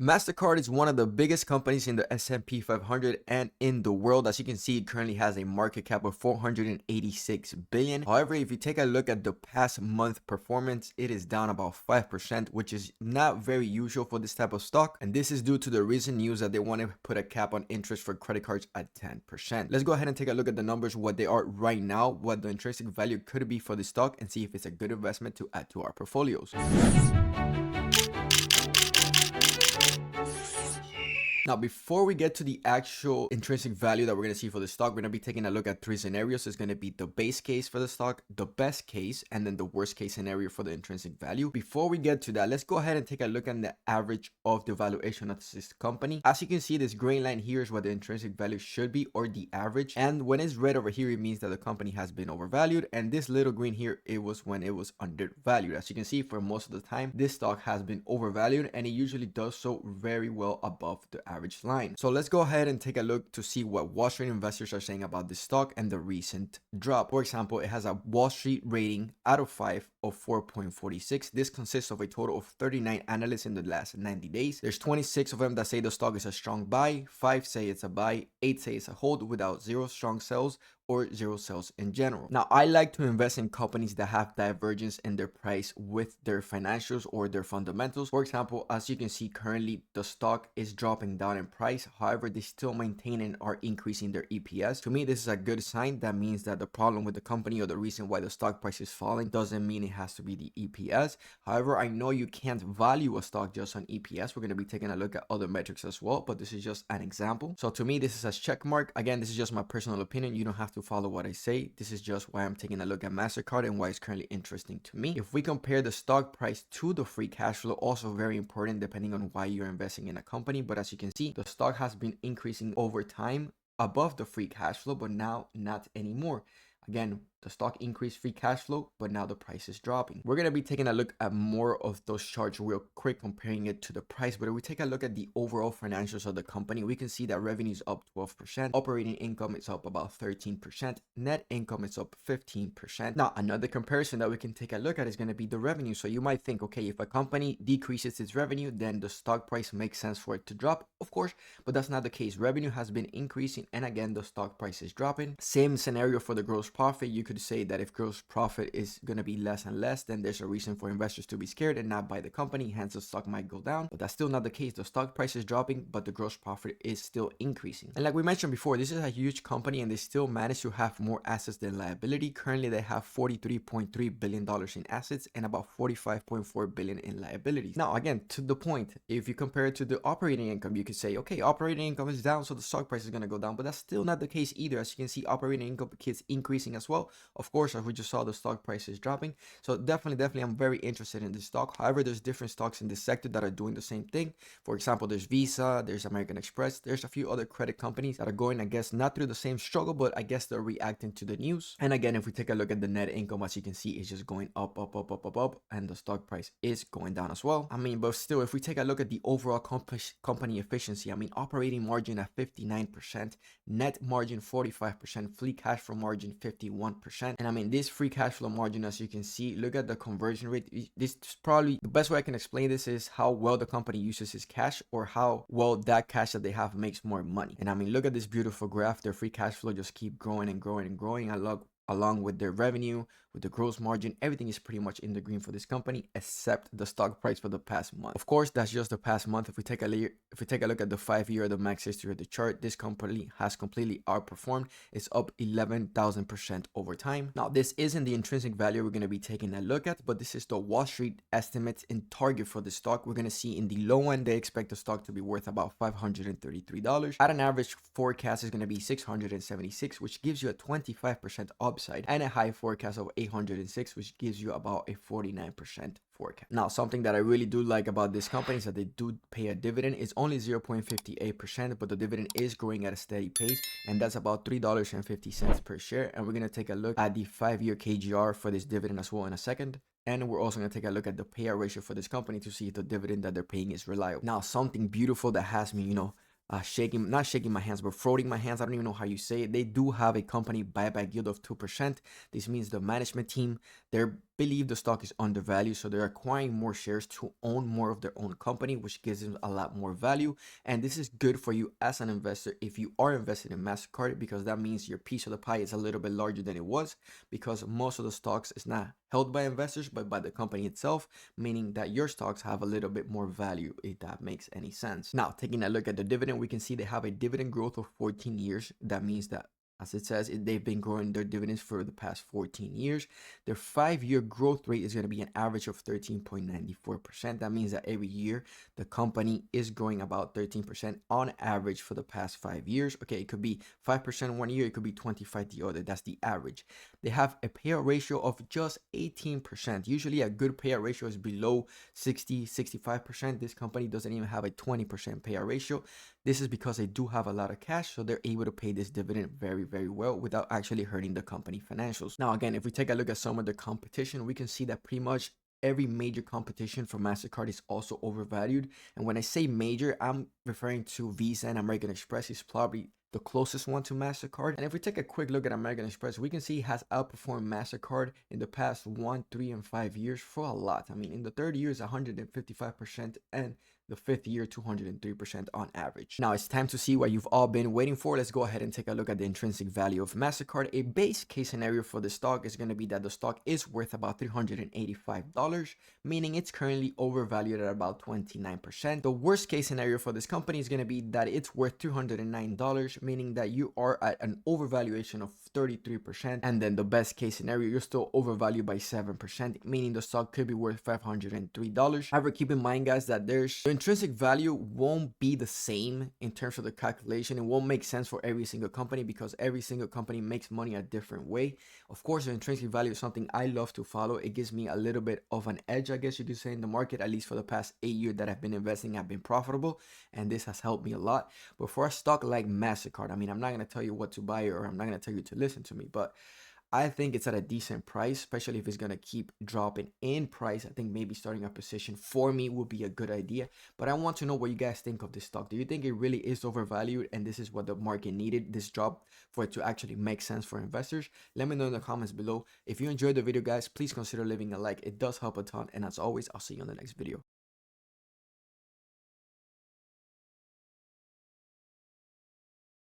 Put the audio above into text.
Mastercard is one of the biggest companies in the S&P 500 and in the world. As you can see, it currently has a market cap of 486 billion. However, if you take a look at the past month performance, it is down about 5%, which is not very usual for this type of stock. And this is due to the recent news that they want to put a cap on interest for credit cards at 10%. Let's go ahead and take a look at the numbers, what they are right now, what the intrinsic value could be for the stock, and see if it's a good investment to add to our portfolios. Now, before we get to the actual intrinsic value that we're going to see for the stock, we're going to be taking a look at three scenarios. It's going to be the base case for the stock, the best case, and then the worst case scenario for the intrinsic value. Before we get to that, let's go ahead and take a look at the average of the valuation of this company. As you can see, this gray line here is what the intrinsic value should be, or the average. And when it's red over here, it means that the company has been overvalued. And this little green here, it was when it was undervalued. As you can see, for most of the time, this stock has been overvalued, and it usually does so very well above the average line. So let's go ahead and take a look to see what Wall Street investors are saying about this stock and the recent drop. For example, it has a Wall Street rating out of 5 of 4.46. This consists of a total of 39 analysts in the last 90 days. There's 26 of them that say the stock is a strong buy, 5 say it's a buy, 8 say it's a hold without 0 strong sells or 0 sales in general. Now, I like to invest in companies that have divergence in their price with their financials or their fundamentals. For example, as you can see, currently the stock is dropping down in price. However, they still maintain and are increasing their EPS. To me, this is a good sign. That means that the problem with the company or the reason why the stock price is falling doesn't mean it has to be the EPS. However, I know you can't value a stock just on EPS. We're going to be taking a look at other metrics as well, but this is just an example. So to me, this is a check mark. Again, this is just my personal opinion. You don't have to follow what I say. This is just why I'm taking a look at Mastercard and why it's currently interesting to me. If we compare the stock price to the free cash flow, also very important depending on why you're investing in a company. But as you can see, the stock has been increasing over time above the free cash flow, but now not anymore. Again, the stock increased free cash flow, but now the price is dropping. We're going to be taking a look at more of those charts real quick, comparing it to the price. But if we take a look at the overall financials of the company, we can see that revenue is up 12%. Operating income is up about 13%. Net income is up 15%. Now, another comparison that we can take a look at is going to be the revenue. So you might think, okay, if a company decreases its revenue, then the stock price makes sense for it to drop, of course, but that's not the case. Revenue has been increasing, and again, the stock price is dropping. Same scenario for the gross profit. You could say that if gross profit is going to be less and less, then there's a reason for investors to be scared and not buy the company, hence the stock might go down. But that's still not the case. The stock price is dropping, but the gross profit is still increasing. And like we mentioned before, this is a huge company and they still manage to have more assets than liability. Currently, they have $43.3 billion in assets and about $45.4 billion in liabilities. Now, again, to the point, if you compare it to the operating income, you could say, okay, operating income is down, so the stock price is going to go down, but that's still not the case either. As you can see, operating income keeps increasing as well. Of course, as we just saw, the stock price is dropping. So definitely, I'm very interested in this stock. However, there's different stocks in this sector that are doing the same thing. For example, there's Visa, there's American Express, there's a few other credit companies that are going, I guess, not through the same struggle, but I guess they're reacting to the news. And again, if we take a look at the net income, as you can see, it's just going up, and the stock price is going down as well. I mean, but still, if we take a look at the overall company efficiency, I mean, operating margin at 59%, net margin 45%, free cash flow margin 51%. And I mean, this free cash flow margin, as you can see, look at the conversion rate. This is probably the best way I can explain this is how well the company uses its cash, or how well that cash that they have makes more money. And I mean, look at this beautiful graph. Their free cash flow just keep growing and growing and growing. Along with their revenue, with the gross margin, everything is pretty much in the green for this company, except the stock price for the past month. Of course, that's just the past month. If we take a look at the 5-year, the max history of the chart, this company has completely outperformed. It's up 11,000% over time. Now, this isn't the intrinsic value we're going to be taking a look at, but this is the Wall Street estimates in target for the stock. We're going to see in the low end, they expect the stock to be worth about $533. At an average forecast is going to be $676, which gives you a 25% upside, and a high forecast of 806, which gives you about a 49% forecast. Now, something that I really do like about this company is that they do pay a dividend. It's only 0.58%, but the dividend is growing at a steady pace, and that's about $3.50 per share. And we're going to take a look at the 5-year KGR for this dividend as well in a second. And we're also going to take a look at the payout ratio for this company to see if the dividend that they're paying is reliable. Now, something beautiful that has me, not shaking my hands, but frothing my hands. I don't even know how you say it. They do have a company buyback yield of 2%. This means the management team, they're believe the stock is undervalued, so they're acquiring more shares to own more of their own company, which gives them a lot more value. And this is good for you as an investor if you are invested in Mastercard, because that means your piece of the pie is a little bit larger than it was, because most of the stocks is not held by investors but by the company itself, meaning that your stocks have a little bit more value, if that makes any sense. Now, taking a look at the dividend, we can see they have a dividend growth of 14 years. That means that, as it says, they've been growing their dividends for the past 14 years. Their 5-year growth rate is going to be an average of 13.94%. That means that every year the company is growing about 13% on average for the past 5 years. Okay, it could be 5% one year, it could be 25% the other. That's the average. They have a payout ratio of just 18%. Usually a good payout ratio is below 60-65%. This company doesn't even have a 20% payout ratio. This is because they do have a lot of cash, so they're able to pay this dividend very well without actually hurting the company financials. Now, again, if we take a look at some of the competition, we can see that pretty much every major competition for Mastercard is also overvalued. And when I say major, I'm referring to Visa and American Express is probably the closest one to Mastercard. And if we take a quick look at American Express, we can see it has outperformed Mastercard in the past 1, 3, and 5 years for a lot. I mean, in the third year is 155%, and the 5th year 203% on average. Now it's time to see what you've all been waiting for. Let's go ahead and take a look at the intrinsic value of Mastercard. A base case scenario for the stock is going to be that the stock is worth about $385, meaning it's currently overvalued at about 29%. The worst case scenario for this company is going to be that it's worth $209, meaning that you are at an overvaluation of 33%. And then the best case scenario, you're still overvalued by 7%, meaning the stock could be worth $503. However, keep in mind, guys, that the intrinsic value won't be the same in terms of the calculation. It won't make sense for every single company because every single company makes money a different way. Of course, the intrinsic value is something I love to follow. It gives me a little bit of an edge, I guess you could say, in the market. At least for the past 8 years that I've been investing, I've been profitable, and this has helped me a lot. But for a stock like Mastercard, I mean, I'm not going to tell you what to buy, or I'm not going to tell you to listen to me, but I think it's at a decent price, especially if it's going to keep dropping in price. I think maybe starting a position for me would be a good idea. But I want to know what you guys think of this stock. Do you think it really is overvalued and this is what the market needed, this drop, for it to actually make sense for investors? Let me know in the comments below. If you enjoyed the video, guys, please consider leaving a like. It does help a ton. And as always, I'll see you on the next video.